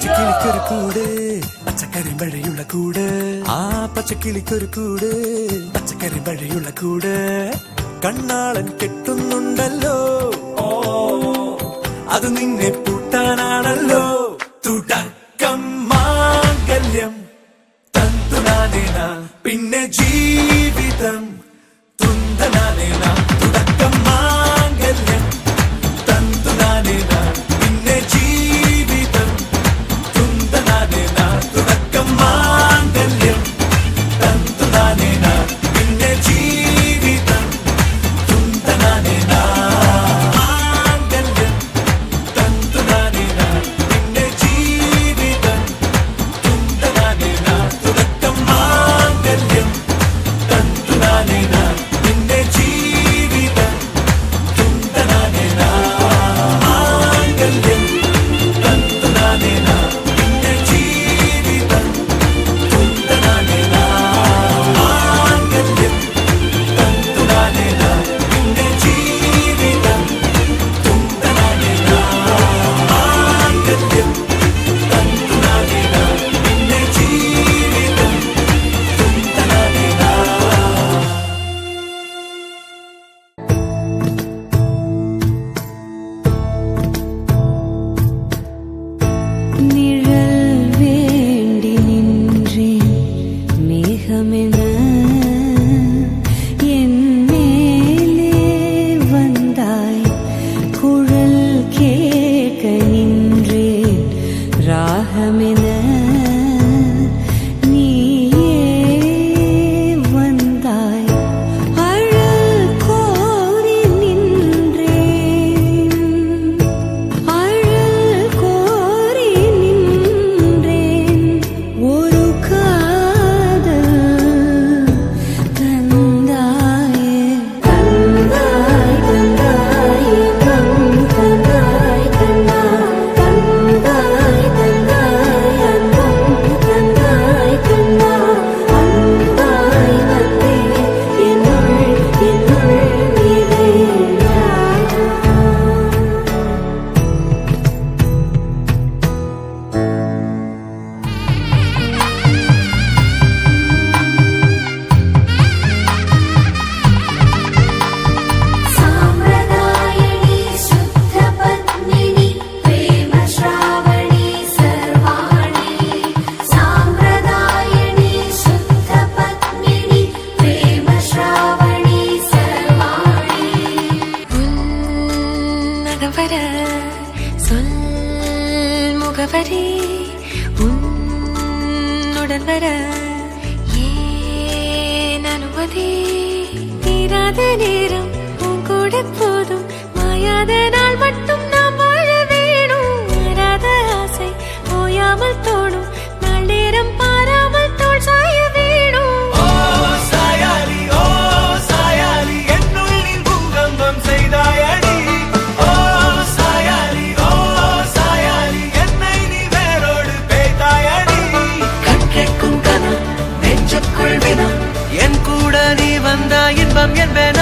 പച്ചക്കിളിക്കൊരു കൂട് പച്ചക്കറി വഴിയുള്ള കൂട് ആ പച്ചക്കിളിക്കൊരു കൂട് പച്ചക്കറി വഴിയുള്ള കൂട് കണ്ണാളൻ കെട്ടുന്നുണ്ടല്ലോ അത് നിന്നെ പൂട്ടാനാണല്ലോ തുടക്കം മാംഗല്യം തന്തുനാനേന പിന്നെ ജീവിതം തുന്തനാനേന തുടക്കം മാംഗല്യം തന്തുനാനേന പിന്നെ ജീവിതം തുന്തനാനേന തുടക്കം മാംഗല്യം തന്തുനാനേന പിന്നെ ജീവിതം തുന്തനാനേന മാംഗല്യം തന്തുനാനേന പിന്നെ ജീവിതം തുന്തനാനേന തുടക്കം മാംഗല്യം തന്തുനാനേന പിന്നെ ജീവിതം തുന്തനാനേന മാംഗല്യം തന്തുനാനേന പിന്നെ ജീവിതം തുന്തനാനേന മാംഗല്യം തന്തുനാനേന പിന്നെ ജീവിതം തുന്തനാനേന മാംഗല്യം തന്തുനാനേന പിന്നെ ജീവിതം തുന്തനാനേന. நிழல் வேண்டி நின்றேன் மேகமென என் மேலே வந்தாய் குழல் கேட்க நின்றேன் ராகமென நீயே வந்தாய் அழல் கோரி நின்றேன் அழல் கோரி நின்றேன் ஒரு காதல் தந்தாயே தந்தாய் தந்தாய் அன்பும் தந்தாய் தந்தாய் தந்தாய் தந்தாய் அன்பும் தந்தாய் தந்தாய் அன்பாய் வந்தே என்னுள் நிறைந்தாய். साम्प्रदायिणी शुद्धपत्निनि प्रेमश्रावणी सर्वाणि साम्प्रदायिणी शुद्धपत्निनि प्रेमश्रावणी सर्वाणि உன்னகவர சொல் முகவரி உன்னுடன் வர ஏன் அனுமதி தீராத நேரம் உன் கூட போதும் மாயாத நாள் மட்டும் நாம் வாழ வேணும் மாறாத ஆசை ஓயாமல் தோணும் நாள் நேரம் பாராமல் தோள் சாய வேணும் ஓ சாயாலி என்னுள்ளில் பூகம்பம் செய்தாயடி ஓ சாயாலி என்னை நீ வேரோடு பேய்த்தாயடி கண்கேட்கும் கனம் நெஞ்சுக்குள் வினம் என் கூட நீ வந்த இன்பம் என்பேன்